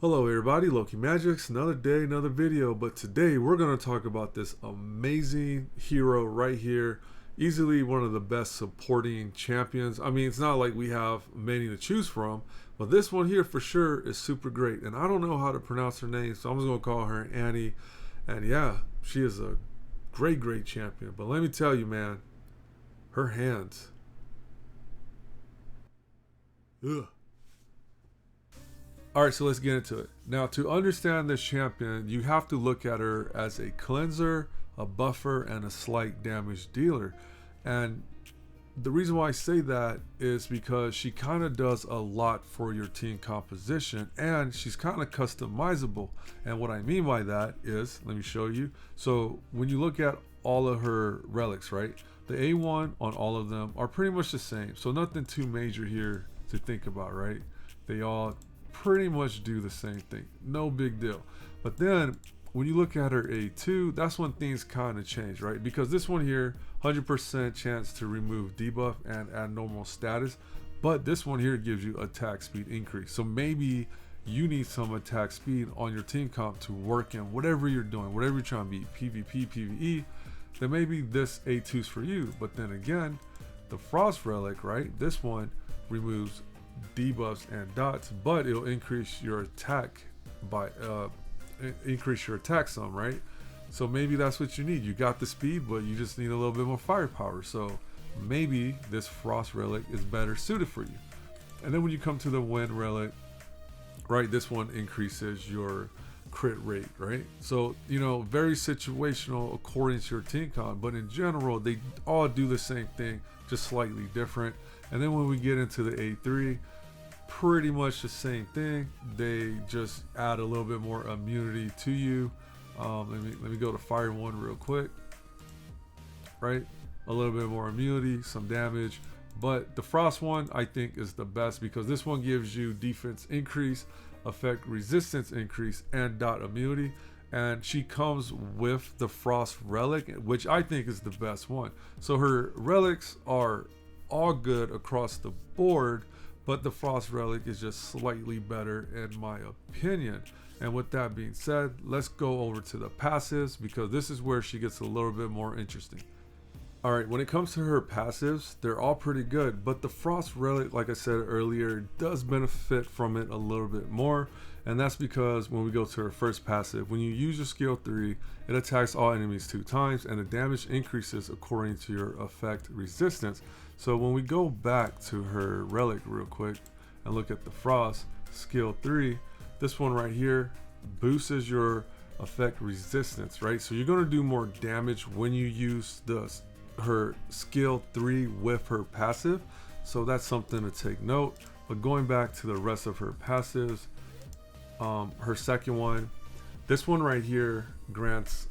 Hello everybody, Loki Magics, another day, another video, but today we're going to talk about this amazing hero right here. Easily one of the best supporting champions. I mean, it's not like we have many to choose from, but this one here for sure is super great. And I don't know how to pronounce her name, so I'm just going to call her Aine. And yeah, she is a great champion. But let me tell you, man, her hands. Ugh. Alright, so let's get into it. Now, to understand this champion, you have to look at her as a cleanser, a buffer, and a slight damage dealer. And the reason why I say that is because she kind of does a lot for your team composition, and she's kind of customizable. And what I mean by that is, let me show you. So when you look at all of her relics, right, the A1 on all of them are pretty much the same. So nothing too major here to think about, right? They all pretty much do the same thing, no big deal. But then when you look at her A2, that's when things kind of change, right? Because this one here, 100% chance to remove debuff and add normal status, but this one here gives you attack speed increase. So maybe you need some attack speed on your team comp to work in whatever you're doing, whatever you're trying to be, PvP, PvE, then maybe this A2's for you. But then again, the Frost Relic, right, this one removes debuffs and dots, but it'll increase your attack by increase your attack some, right? So maybe that's what you need. You got the speed, but you just need a little bit more firepower. So maybe this Frost Relic is better suited for you. And then when you come to the Wind Relic, right, this one increases your crit rate, right? So, you know, very situational according to your team con, but in general, they all do the same thing, just slightly different. And then when we get into the A3, pretty much the same thing. They just add a little bit more immunity to you. Let me go to Fire 1 real quick. Right, a little bit more immunity, some damage. But the Frost one I think is the best because this one gives you defense increase, effect resistance increase, and dot immunity. And she comes with the Frost Relic, which I think is the best one. So her relics are all good across the board, but the Frost Relic is just slightly better in my opinion. And with that being said, let's go over to the passives because this is where she gets a little bit more interesting. Alright, when it comes to her passives, they're all pretty good, but the Frost Relic, like I said earlier, does benefit from it a little bit more. And that's because when we go to her first passive, when you use your skill 3, it attacks all enemies 2 times and the damage increases according to your effect resistance. So when we go back to her relic real quick and look at the Frost skill 3, this one right here boosts your effect resistance, right? So you're going to do more damage when you use her skill 3 with her passive. So that's something to take note. But going back to the rest of her passives, her second one, this one right here grants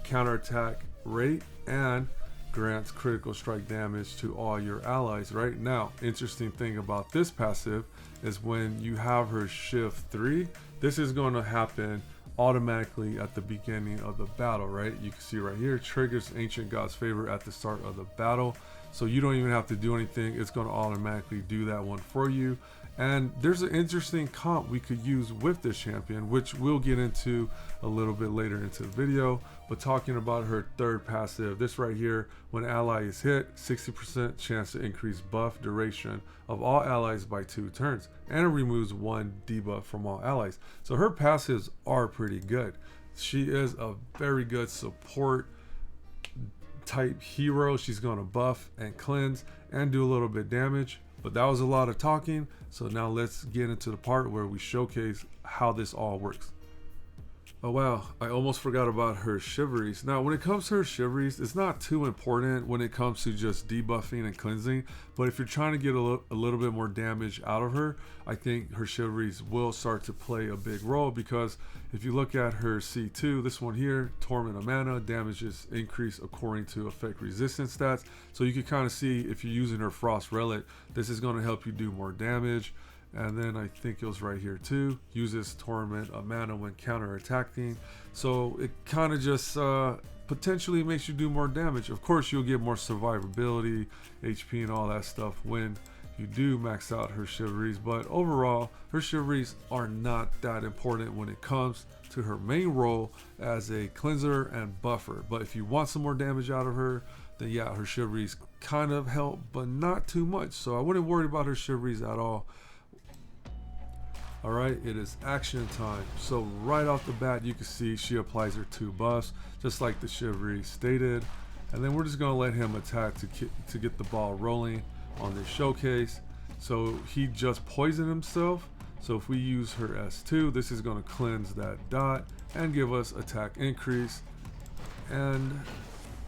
counterattack rate and grants critical strike damage to all your allies. Right now, interesting thing about this passive is when you have her shift 3, this is going to happen automatically at the beginning of the battle, right? You can see right here, triggers Ancient God's favor at the start of the battle. So you don't even have to do anything. It's going to automatically do that one for you. And there's an interesting comp we could use with this champion, which we'll get into a little bit later into the video. But talking about her third passive, this right here, when ally is hit, 60% chance to increase buff duration of all allies by 2 turns. And it removes 1 debuff from all allies. So her passives are pretty good. She is a very good support type hero. She's going to buff and cleanse and do a little bit damage. But that was a lot of talking, so now let's get into the part where we showcase how this all works. Oh wow, I almost forgot about her chivalries. Now when it comes to her chivalries, it's not too important when it comes to just debuffing and cleansing, but if you're trying to get a little bit more damage out of her, I think her chivalries will start to play a big role because if you look at her C2, this one here, Torment of Mana, damages increase according to effect resistance stats. So you can kind of see if you're using her Frost Relic, this is going to help you do more damage. And then I think it was right here too, uses Torment of Mana when counter-attacking. So it kind of just potentially makes you do more damage. Of course, you'll get more survivability, HP and all that stuff when you do max out her chivalries, but overall her chivalries are not that important when it comes to her main role as a cleanser and buffer. But if you want some more damage out of her, then yeah, her chivalries kind of help, but not too much. So I wouldn't worry about her chivalries at all. Alright, it is action time. So right off the bat, you can see she applies her 2 buffs, just like the chivalry stated. And then we're just going to let him attack to get the ball rolling on this showcase. So he just poisoned himself. So if we use her S2, this is going to cleanse that dot and give us attack increase. And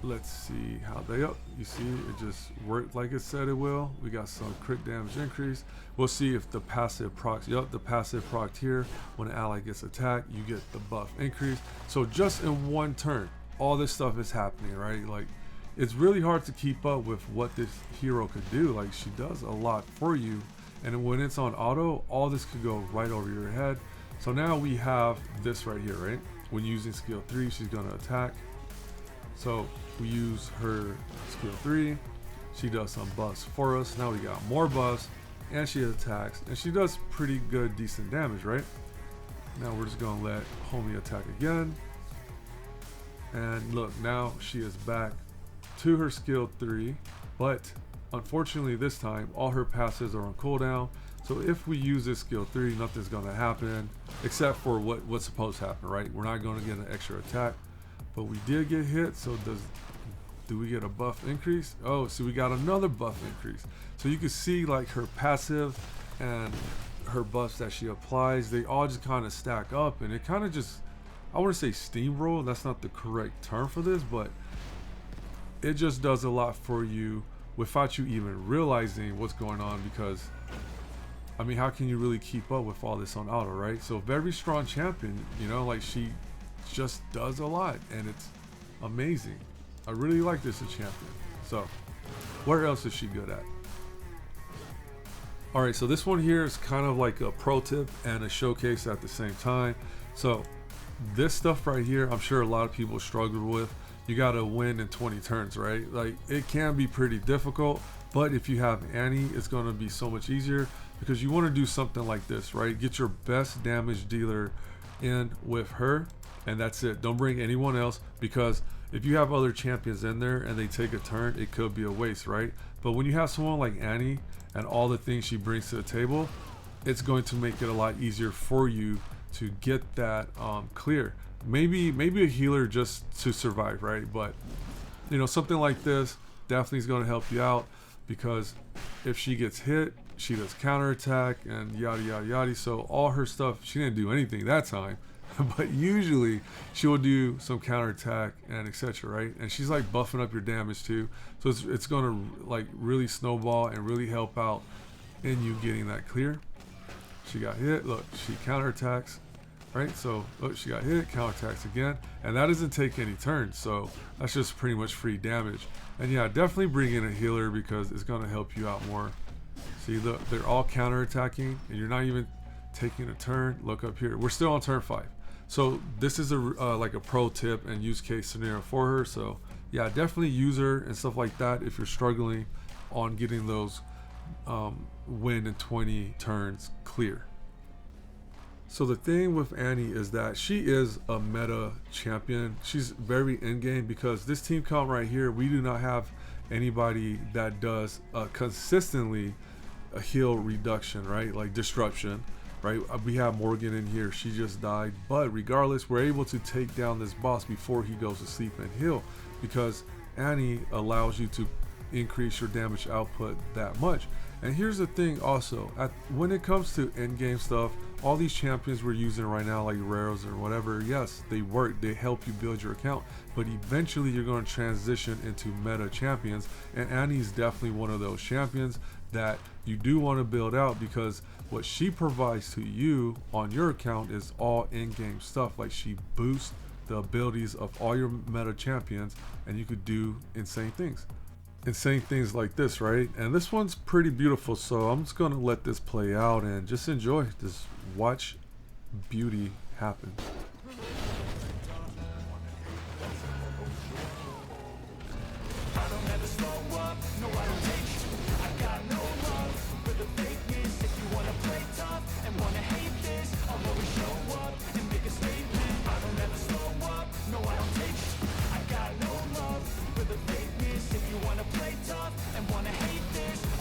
let's see how they up. You see, it just worked like it said it will. We got some crit damage increase. We'll see if the passive procs. Yup, the passive proc here. When an ally gets attacked, you get the buff increase. So just in one turn, all this stuff is happening, right? Like, it's really hard to keep up with what this hero could do. Like, she does a lot for you. And when it's on auto, all this could go right over your head. So now we have this right here, right? When using skill 3, she's going to attack. So we use her skill 3. She does some buffs for us. Now we got more buffs. And she attacks. And she does pretty good, decent damage, right? Now we're just going to let homie attack again. And look, now she is back to her skill 3. But unfortunately this time, all her passives are on cooldown. So if we use this skill 3, nothing's going to happen. Except for what's supposed to happen, right? We're not going to get an extra attack. But we did get hit, so do we get a buff increase? Oh, so we got another buff increase. So you can see like her passive and her buffs that she applies, they all just kind of stack up, and it kind of just, I want to say steamroll, that's not the correct term for this, but it just does a lot for you without you even realizing what's going on, because I mean, how can you really keep up with all this on auto, right? So very strong champion, you know, like she just does a lot, and it's amazing. I really like this as champion. So where else is she good at? All right, so this one here is kind of like a pro tip and a showcase at the same time. So this stuff right here, I'm sure a lot of people struggle with. You got to win in 20 turns, right? Like, it can be pretty difficult, but if you have Aine, it's going to be so much easier, because you want to do something like this, right? Get your best damage dealer in with her, and that's it. Don't bring anyone else, because if you have other champions in there and they take a turn, it could be a waste, right? But when you have someone like Aine and all the things she brings to the table, it's going to make it a lot easier for you to get that clear. Maybe a healer just to survive, right? But you know, something like this definitely is going to help you out, because if she gets hit, she does counterattack and yada yada yada. So all her stuff, she didn't do anything that time, but usually she will do some counterattack and etc, right? And she's like buffing up your damage too, so it's gonna like really snowball and really help out in you getting that clear. She got hit, look, she counterattacks, right? So look, she got hit, counterattacks again, and that doesn't take any turns, so that's just pretty much free damage. And yeah, definitely bring in a healer, because it's gonna help you out more. See, look, they're all counterattacking and you're not even taking a turn. Look up here, we're still on turn 5. So this is a like a pro tip and use case scenario for her. So yeah, definitely use her and stuff like that if you're struggling on getting those win in 20 turns clear. So the thing with Aine is that she is a meta champion. She's very in-game, because this team comp right here, we do not have anybody that does consistently a heal reduction, right? Like disruption. Right, we have Morgan in here, she just died, but regardless, we're able to take down this boss before he goes to sleep and heal, because Aine allows you to increase your damage output that much. And here's the thing also, when it comes to in-game stuff, all these champions we're using right now, like rares or whatever, yes, they work, they help you build your account, but eventually you're going to transition into meta champions, and Aine is definitely one of those champions that you do want to build out, because what she provides to you on your account is all in-game stuff. Like, she boosts the abilities of all your meta champions, and you could do insane things like this, right? And this one's pretty beautiful, so I'm just gonna let this play out and just enjoy, just watch beauty happen.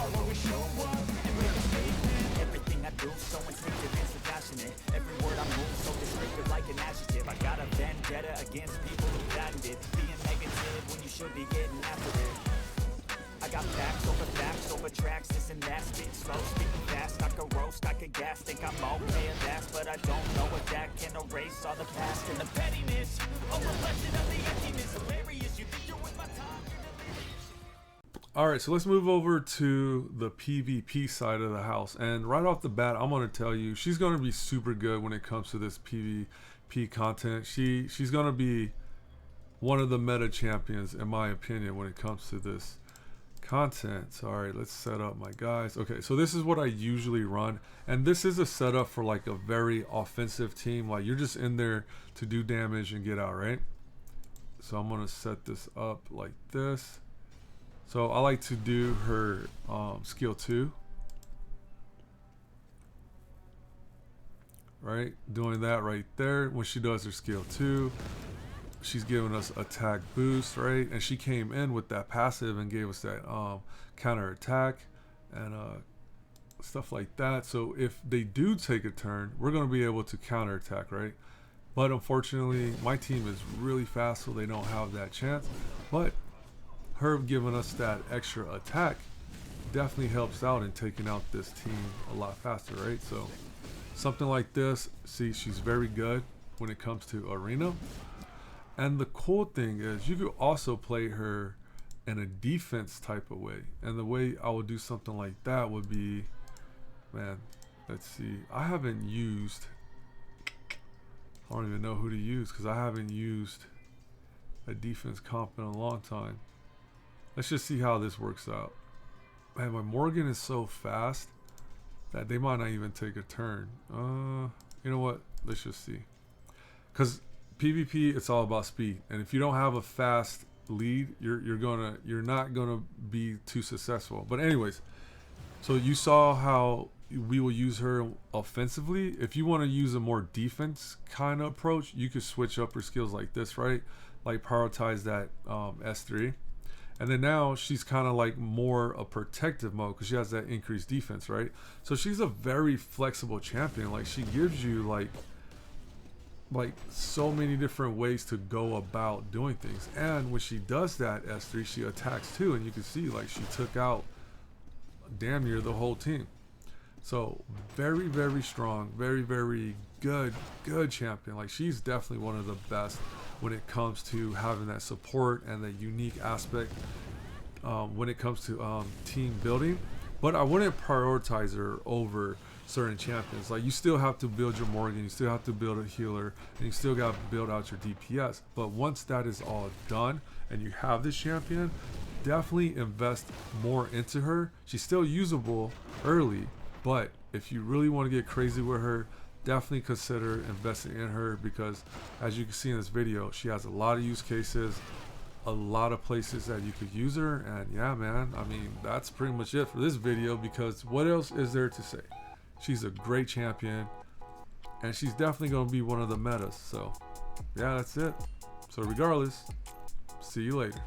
I'll always show up and make a statement. Everything I do so instinctive and so passionate. Every word I move so descriptive like an adjective. I got a vendetta against people who patented being negative when you should be getting after it. I got facts over tracks, this and that. Speak slow, speaking fast, I can roast, I can gas. Think I'm okay at that, but I don't know if that can erase all the past and the pettiness. A reflection of the emptiness. Hilarious, you think you're with my time, you're delirious. Alright, so let's move over to the PvP side of the house. And right off the bat, I'm going to tell you, she's going to be super good when it comes to this PvP content. She's going to be one of the meta champions, in my opinion, when it comes to this content. So all right, let's set up my guys. Okay, so this is what I usually run, and this is a setup for like a very offensive team. Like you're just in there to do damage and get out, right? So I'm gonna set this up like this. So I like to do her skill 2, right? Doing that right there. When she does her skill 2, she's giving us attack boost, right? And she came in with that passive and gave us that counter attack and stuff like that. So if they do take a turn, we're going to be able to counter attack, right? But unfortunately, my team is really fast, so they don't have that chance. But her giving us that extra attack definitely helps out in taking out this team a lot faster, right? So something like this, see, she's very good when it comes to arena. And the cool thing is you could also play her in a defense type of way. And the way I would do something like that would be, man, let's see. I don't even know who to use because I haven't used a defense comp in a long time. Let's just see how this works out. Man, my Morgan is so fast that they might not even take a turn. You know what? Let's just see. Because PvP, it's all about speed, and if you don't have a fast lead, you're not gonna be too successful. But anyways, so you saw how we will use her offensively. If you want to use a more defense kind of approach, you could switch up her skills like this, right? Like prioritize that S3, and then now she's kind of like more a protective mode because she has that increased defense, right? So she's a very flexible champion. Like she gives you like so many different ways to go about doing things. And when she does that S3, she attacks too, and you can see like she took out damn near the whole team. So very, very strong, very, very good champion. Like she's definitely one of the best when it comes to having that support and the unique aspect when it comes to team building. But I wouldn't prioritize her over certain champions. Like you still have to build your Morgan, you still have to build a healer, and you still got to build out your DPS. But once that is all done and you have this champion, definitely invest more into her. She's still usable early, but if you really want to get crazy with her, definitely consider investing in her, because as you can see in this video, she has a lot of use cases, a lot of places that you could use her. And yeah, man, I mean, that's pretty much it for this video, because what else is there to say? She's a great champion, and she's definitely going to be one of the metas. So yeah, that's it. So regardless, see you later.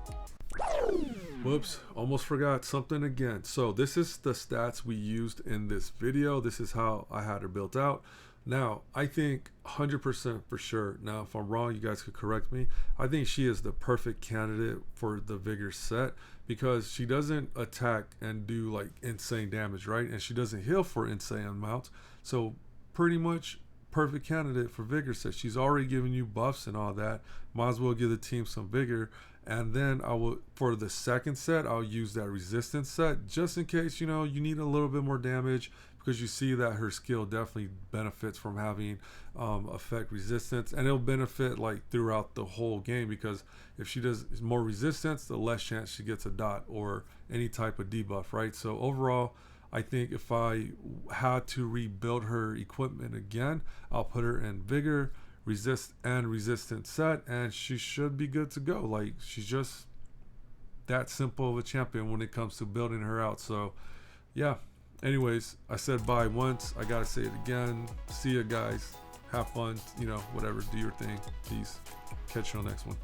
Whoops, almost forgot something again. So this is the stats we used in this video. This is how I had her built out. Now, I think 100% for sure. Now, if I'm wrong, you guys could correct me. I think she is the perfect candidate for the Vigor set, because she doesn't attack and do like insane damage, right? And she doesn't heal for insane amounts. So pretty much perfect candidate for Vigor set. She's already giving you buffs and all that. Might as well give the team some vigor. And then I will, for the second set, I'll use that resistance set just in case, you know, you need a little bit more damage, because you see that her skill definitely benefits from having effect resistance, and it'll benefit like throughout the whole game, because if she does more resistance, the less chance she gets a dot or any type of debuff, right? So overall, I think if I had to rebuild her equipment again, I'll put her in vigor, resist, and resistance set, and she should be good to go. Like, she's just that simple of a champion when it comes to building her out. So yeah, anyways, I said bye once, I gotta say it again. See ya, guys. Have fun, you know, whatever, do your thing. Peace. Catch you on the next one.